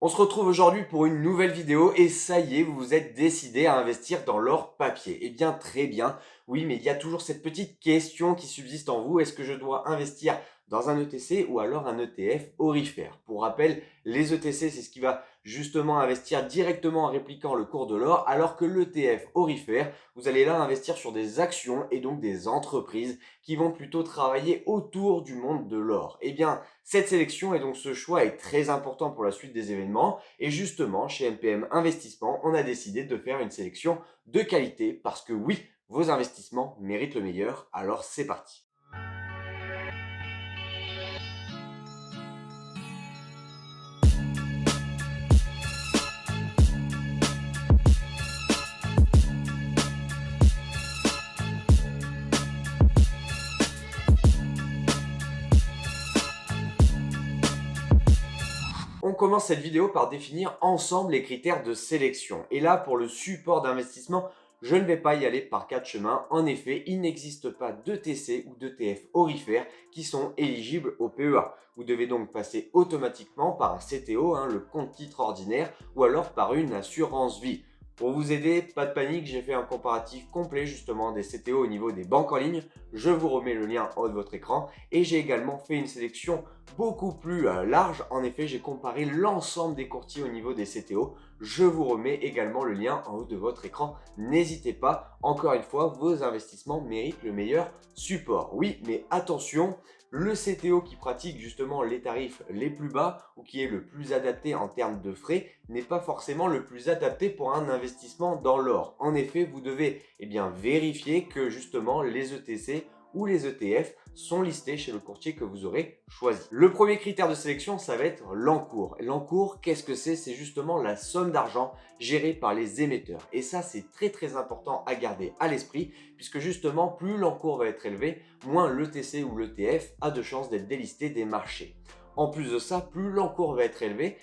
On se retrouve aujourd'hui pour une nouvelle vidéo et ça y est, vous vous êtes décidé à investir dans l'or papier. Eh bien, très bien. Oui, mais il y a toujours cette petite question qui subsiste en vous. Est-ce que je dois investir dans un ETC ou alors un ETF orifère? Pour rappel, les ETC, c'est ce qui va justement investir directement en répliquant le cours de l'or, alors que l'ETF orifère, vous allez là investir sur des actions et donc des entreprises qui vont plutôt travailler autour du monde de l'or. Eh bien, cette sélection et donc ce choix est très important pour la suite des événements et justement chez MPM Investissement, on a décidé de faire une sélection de qualité parce que oui, vos investissements méritent le meilleur, alors c'est parti. On commence cette vidéo par définir ensemble les critères de sélection. Et là, pour le support d'investissement, je ne vais pas y aller par quatre chemins. En effet, il n'existe pas d'ETC ou d'ETF orifères qui sont éligibles au PEA. Vous devez donc passer automatiquement par un CTO, le compte titre ordinaire, ou alors par une assurance vie. Pour vous aider, pas de panique, j'ai fait un comparatif complet justement des CTO au niveau des banques en ligne. Je vous remets le lien en haut de votre écran et j'ai également fait une sélection beaucoup plus large. En effet, j'ai comparé l'ensemble des courtiers au niveau des CTO. Je vous remets également le lien en haut de votre écran. N'hésitez pas, encore une fois, vos investissements méritent le meilleur support. Oui, mais attention, le CTO qui pratique justement les tarifs les plus bas ou qui est le plus adapté en termes de frais n'est pas forcément le plus adapté pour un investissement dans l'or. En effet, vous devez vérifier que justement les ETC ou les ETF sont listés chez le courtier que vous aurez choisi. Le premier critère de sélection, ça va être l'encours. L'encours, qu'est-ce que c'est? C'est justement la somme d'argent gérée par les émetteurs. Et ça, c'est très important à garder à l'esprit puisque justement, plus l'encours va être élevé, moins l'ETC ou l'ETF a de chances d'être délisté des marchés. En plus de ça, plus l'encours va être élevé,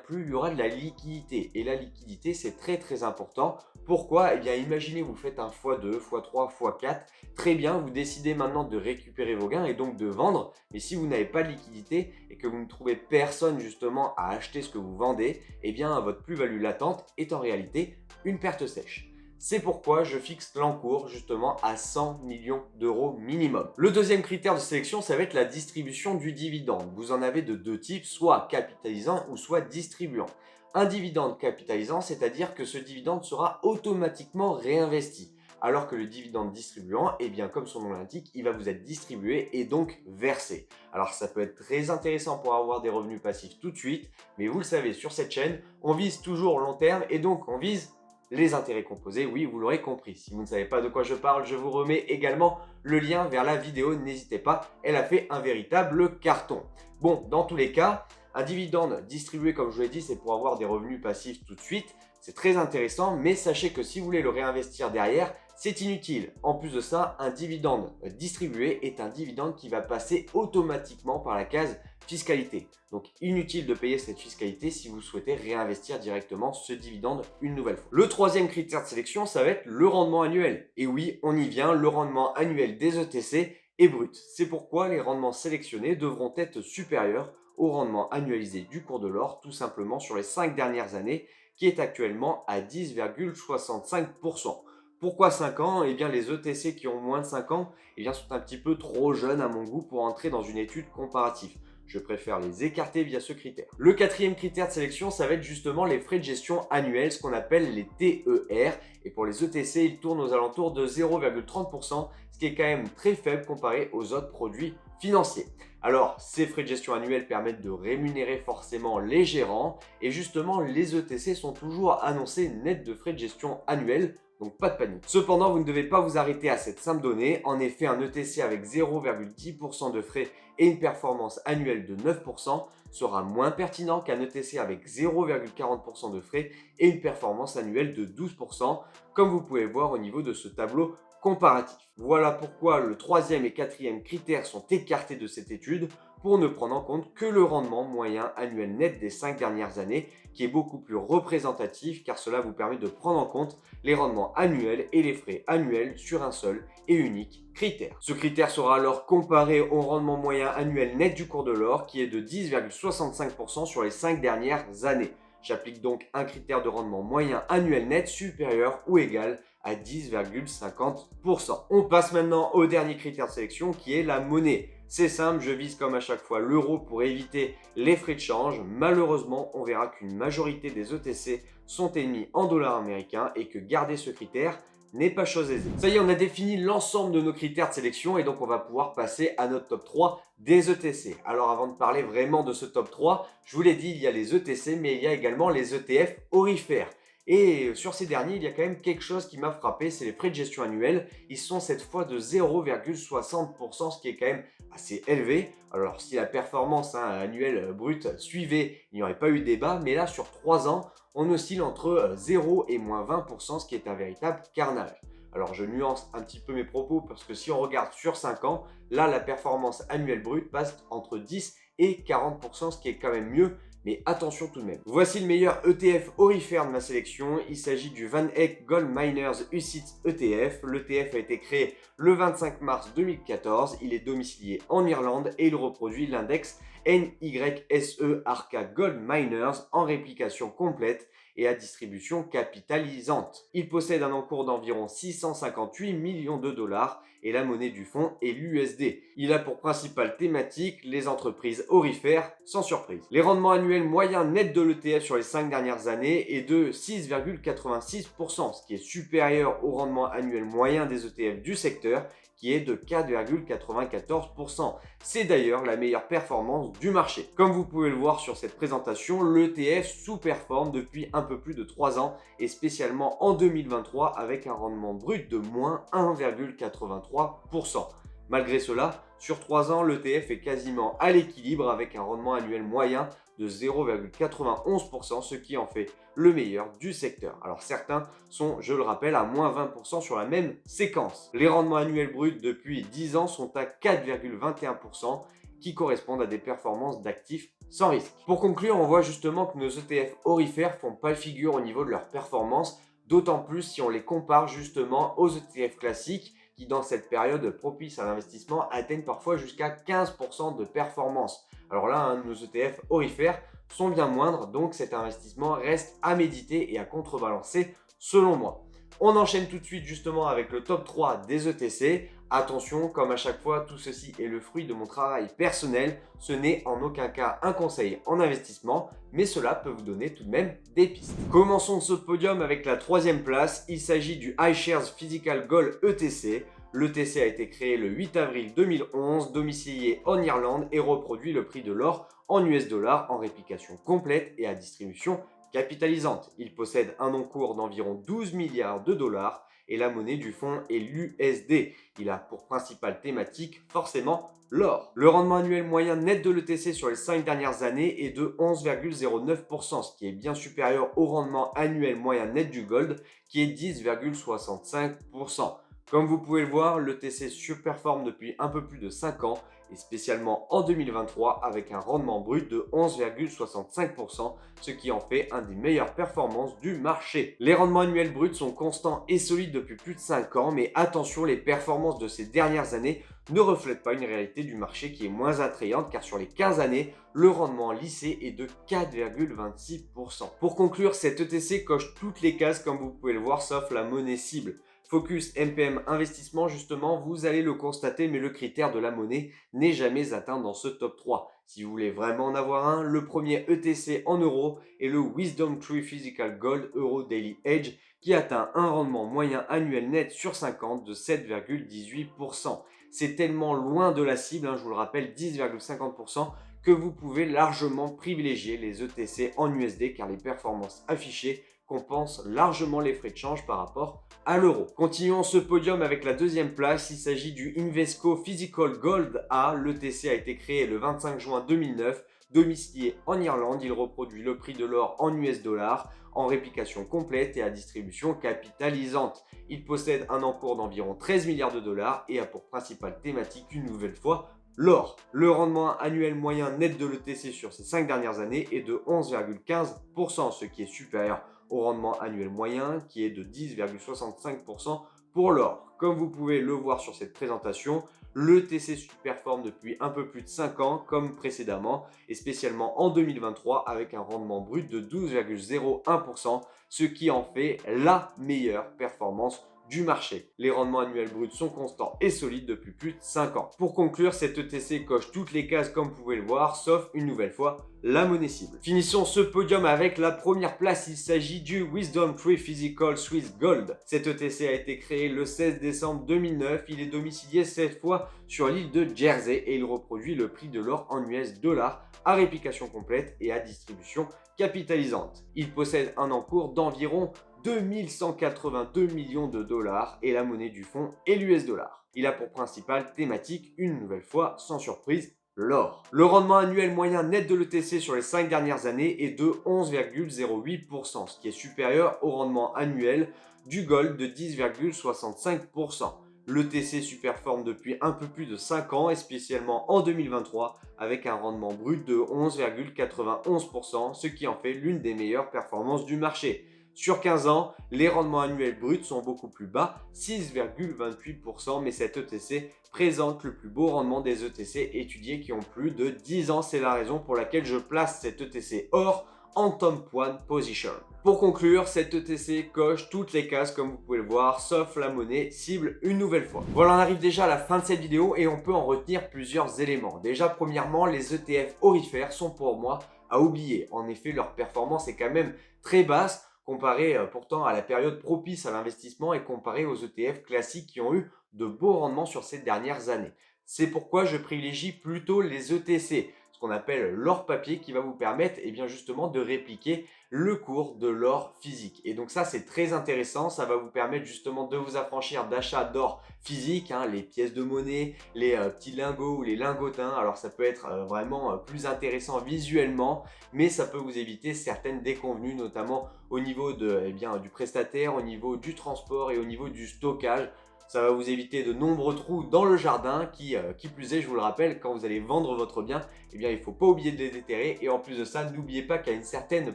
plus il y aura de la liquidité. Et la liquidité, c'est très important. Pourquoi? Imaginez, vous faites un x2, x3, x4. Très bien, vous décidez maintenant de récupérer vos gains et donc de vendre. Mais si vous n'avez pas de liquidité et que vous ne trouvez personne justement à acheter ce que vous vendez, votre plus-value latente est en réalité une perte sèche. C'est pourquoi je fixe l'encours justement à 100 millions d'euros minimum. Le deuxième critère de sélection, ça va être la distribution du dividende. Vous en avez de deux types, soit capitalisant ou soit distribuant. Un dividende capitalisant, c'est-à-dire que ce dividende sera automatiquement réinvesti. Alors que le dividende distribuant, comme son nom l'indique, il va vous être distribué et donc versé. Alors ça peut être très intéressant pour avoir des revenus passifs tout de suite, mais vous le savez, sur cette chaîne, on vise toujours long terme et donc on vise les intérêts composés, oui, vous l'aurez compris. Si vous ne savez pas de quoi je parle, je vous remets également le lien vers la vidéo. N'hésitez pas, elle a fait un véritable carton. Bon, dans tous les cas, un dividende distribué, comme je vous l'ai dit, c'est pour avoir des revenus passifs tout de suite. C'est très intéressant, mais sachez que si vous voulez le réinvestir derrière, c'est inutile. En plus de ça, un dividende distribué est un dividende qui va passer automatiquement par la case fiscalité. Donc inutile de payer cette fiscalité si vous souhaitez réinvestir directement ce dividende une nouvelle fois. Le troisième critère de sélection, ça va être le rendement annuel. Et oui, on y vient, le rendement annuel des ETC est brut. C'est pourquoi les rendements sélectionnés devront être supérieurs au rendement annualisé du cours de l'or, tout simplement sur les 5 dernières années, qui est actuellement à 10,65%. Pourquoi 5 ans? Les ETC qui ont moins de 5 ans sont un petit peu trop jeunes à mon goût pour entrer dans une étude comparative. Je préfère les écarter via ce critère. Le quatrième critère de sélection, ça va être justement les frais de gestion annuels, ce qu'on appelle les TER. Et pour les ETC, ils tournent aux alentours de 0,30%, ce qui est quand même très faible comparé aux autres produits financiers. Alors, ces frais de gestion annuels permettent de rémunérer forcément les gérants et justement, les ETC sont toujours annoncés nets de frais de gestion annuels. Donc pas de panique. Cependant, vous ne devez pas vous arrêter à cette simple donnée. En effet, un ETC avec 0,10% de frais et une performance annuelle de 9% sera moins pertinent qu'un ETC avec 0,40% de frais et une performance annuelle de 12%, comme vous pouvez voir au niveau de ce tableau comparatif. Voilà pourquoi le troisième et quatrième critères sont écartés de cette étude pour ne prendre en compte que le rendement moyen annuel net des 5 dernières années, qui est beaucoup plus représentatif car cela vous permet de prendre en compte les rendements annuels et les frais annuels sur un seul et unique critère. Ce critère sera alors comparé au rendement moyen annuel net du cours de l'or qui est de 10,65% sur les 5 dernières années. J'applique donc un critère de rendement moyen annuel net supérieur ou égal à 10,50%. On passe maintenant au dernier critère de sélection qui est la monnaie. C'est simple, je vise comme à chaque fois l'euro pour éviter les frais de change. Malheureusement, on verra qu'une majorité des ETC sont émis en dollars américains et que garder ce critère n'est pas chose aisée. Ça y est, on a défini l'ensemble de nos critères de sélection et donc on va pouvoir passer à notre top 3 des ETC. Alors avant de parler vraiment de ce top 3, je vous l'ai dit, il y a les ETC mais il y a également les ETF orifères. Et sur ces derniers, il y a quand même quelque chose qui m'a frappé, c'est les frais de gestion annuels. Ils sont cette fois de 0,60%, ce qui est quand même assez élevé. Alors si la performance annuelle brute suivait, il n'y aurait pas eu de débat, mais là sur 3 ans, on oscille entre 0 et moins 20%, ce qui est un véritable carnage. Alors je nuance un petit peu mes propos parce que si on regarde sur 5 ans, là la performance annuelle brute passe entre 10 et 40%, ce qui est quand même mieux. Mais attention tout de même. Voici le meilleur ETF orifère de ma sélection. Il s'agit du Van Eck Gold Miners UCITS ETF. L'ETF a été créé le 25 mars 2014. Il est domicilié en Irlande et il reproduit l'index NYSE Arca Gold Miners en réplication complète et à distribution capitalisante. Il possède un encours d'environ 658 millions de dollars et la monnaie du fonds est l'USD. Il a pour principale thématique les entreprises orifères, sans surprise. Les rendements annuels moyens nets de l'ETF sur les 5 dernières années est de 6,86%, ce qui est supérieur au rendement annuel moyen des ETF du secteur, qui est de 4,94%. C'est d'ailleurs la meilleure performance du marché. Comme vous pouvez le voir sur cette présentation, l'ETF sous-performe depuis un peu plus de 3 ans et spécialement en 2023 avec un rendement brut de moins 1,83%. Malgré cela, sur 3 ans, l'ETF est quasiment à l'équilibre avec un rendement annuel moyen de 0,91%, ce qui en fait le meilleur du secteur. Alors certains sont, je le rappelle, à moins 20% sur la même séquence. Les rendements annuels bruts depuis 10 ans sont à 4,21%, qui correspondent à des performances d'actifs sans risque. Pour conclure, on voit justement que nos ETF orifères font pas figure au niveau de leur performance, d'autant plus si on les compare justement aux ETF classiques qui dans cette période propice à l'investissement atteignent parfois jusqu'à 15% de performance. Alors là, nos ETF orifères sont bien moindres, donc cet investissement reste à méditer et à contrebalancer selon moi. On enchaîne tout de suite justement avec le top 3 des ETC. Attention, comme à chaque fois, tout ceci est le fruit de mon travail personnel. Ce n'est en aucun cas un conseil en investissement, mais cela peut vous donner tout de même des pistes. Commençons ce podium avec la 3e place. Il s'agit du iShares Physical Gold ETC. L'ETC a été créé le 8 avril 2011, domicilié en Irlande et reproduit le prix de l'or en US dollars en réplication complète et à distribution capitalisante. Il possède un encours d'environ 12 milliards de dollars et la monnaie du fonds est l'USD. Il a pour principale thématique forcément l'or. Le rendement annuel moyen net de l'ETC sur les 5 dernières années est de 11,09%, ce qui est bien supérieur au rendement annuel moyen net du gold qui est 10,65%. Comme vous pouvez le voir, l'ETC surperforme depuis un peu plus de 5 ans et spécialement en 2023 avec un rendement brut de 11,65%, ce qui en fait un des meilleures performances du marché. Les rendements annuels bruts sont constants et solides depuis plus de 5 ans, mais attention, les performances de ces dernières années ne reflètent pas une réalité du marché qui est moins attrayante car sur les 15 années, le rendement lissé est de 4,26%. Pour conclure, cet ETC coche toutes les cases comme vous pouvez le voir sauf la monnaie cible. Focus MPM Investissement, justement, vous allez le constater, mais le critère de la monnaie n'est jamais atteint dans ce top 3. Si vous voulez vraiment en avoir un, le premier ETC en euros est le Wisdom Tree Physical Gold Euro Daily Edge qui atteint un rendement moyen annuel net sur 50 de 7,18%. C'est tellement loin de la cible, je vous le rappelle, 10,50%, que vous pouvez largement privilégier les ETC en USD car les performances affichées compensent largement les frais de change par rapport à l'euro. Continuons ce podium avec la 2e place. Il s'agit du Invesco Physical Gold A. L'ETC a été créé le 25 juin 2009. Domicilié en Irlande, il reproduit le prix de l'or en US dollars en réplication complète et à distribution capitalisante. Il possède un encours d'environ 13 milliards de dollars et a pour principale thématique une nouvelle fois l'or. Le rendement annuel moyen net de l'ETC sur ces 5 dernières années est de 11,15%, ce qui est supérieur au rendement annuel moyen qui est de 10,65% pour l'or. Comme vous pouvez le voir sur cette présentation, Le TC surperforme depuis un peu plus de 5 ans comme précédemment et spécialement en 2023 avec un rendement brut de 12,01%, ce qui en fait la meilleure performance du marché. Les rendements annuels bruts sont constants et solides depuis plus de 5 ans. Pour conclure, cette ETC coche toutes les cases comme vous pouvez le voir, sauf une nouvelle fois la monnaie cible. Finissons ce podium avec la première place, il s'agit du WisdomTree Physical Swiss Gold. Cette ETC a été créée le 16 décembre 2009, il est domicilié cette fois sur l'île de Jersey et il reproduit le prix de l'or en US dollars à réplication complète et à distribution capitalisante. Il possède un encours d'environ 2182 millions de dollars et la monnaie du fonds est l'US dollar. Il a pour principale thématique, une nouvelle fois, sans surprise, l'or. Le rendement annuel moyen net de l'ETC sur les 5 dernières années est de 11,08%, ce qui est supérieur au rendement annuel du gold de 10,65%. L'ETC superforme depuis un peu plus de 5 ans et spécialement en 2023 avec un rendement brut de 11,91%, ce qui en fait l'une des meilleures performances du marché. Sur 15 ans, les rendements annuels bruts sont beaucoup plus bas, 6,28%, mais cette ETC présente le plus beau rendement des ETC étudiés qui ont plus de 10 ans. C'est la raison pour laquelle je place cette ETC or en top 1 position. Pour conclure, cette ETC coche toutes les cases comme vous pouvez le voir, sauf la monnaie cible une nouvelle fois. Voilà, on arrive déjà à la fin de cette vidéo et on peut en retenir plusieurs éléments. Déjà, premièrement, les ETF orifères sont pour moi à oublier. En effet, leur performance est quand même très basse, comparé pourtant à la période propice à l'investissement et comparé aux ETF classiques qui ont eu de beaux rendements sur ces dernières années. C'est pourquoi je privilégie plutôt les ETC, ce qu'on appelle l'or papier qui va vous permettre bien justement de répliquer le cours de l'or physique. Et donc ça, c'est très intéressant, ça va vous permettre justement de vous affranchir d'achats d'or physique, les pièces de monnaie, les petits lingots ou les lingotins. Alors ça peut être vraiment plus intéressant visuellement, mais ça peut vous éviter certaines déconvenues, notamment au niveau du prestataire, au niveau du transport et au niveau du stockage. Ça va vous éviter de nombreux trous dans le jardin qui plus est, je vous le rappelle, quand vous allez vendre votre bien, il ne faut pas oublier de les déterrer. Et en plus de ça, n'oubliez pas qu'à une certaine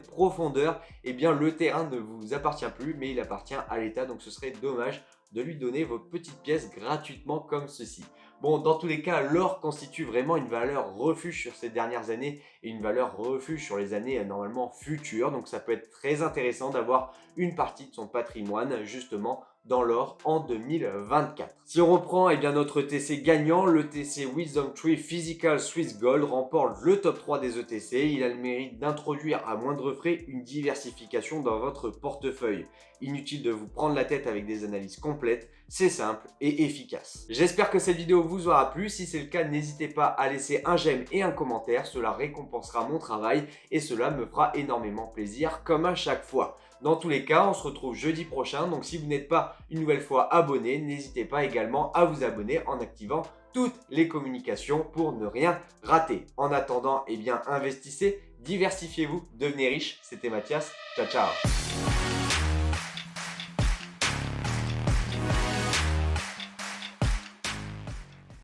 profondeur, le terrain ne vous appartient plus, mais il appartient à l'État. Donc ce serait dommage de lui donner vos petites pièces gratuitement comme ceci. Bon, dans tous les cas, l'or constitue vraiment une valeur refuge sur ces dernières années et une valeur refuge sur les années normalement futures. Donc ça peut être très intéressant d'avoir une partie de son patrimoine justement dans l'or en 2024. Si on reprend notre ETC gagnant, l'ETC WisdomTree Physical Swiss Gold remporte le top 3 des ETC. Il a le mérite d'introduire à moindre frais une diversification dans votre portefeuille. Inutile de vous prendre la tête avec des analyses complètes, c'est simple et efficace. J'espère que cette vidéo vous aura plu. Si c'est le cas, n'hésitez pas à laisser un j'aime et un commentaire. Cela récompensera mon travail et cela me fera énormément plaisir comme à chaque fois. Dans tous les cas, on se retrouve jeudi prochain. Donc si vous n'êtes pas une nouvelle fois abonné, n'hésitez pas également à vous abonner en activant toutes les communications pour ne rien rater. En attendant, investissez, diversifiez-vous, devenez riche. C'était Mathias. Ciao, ciao.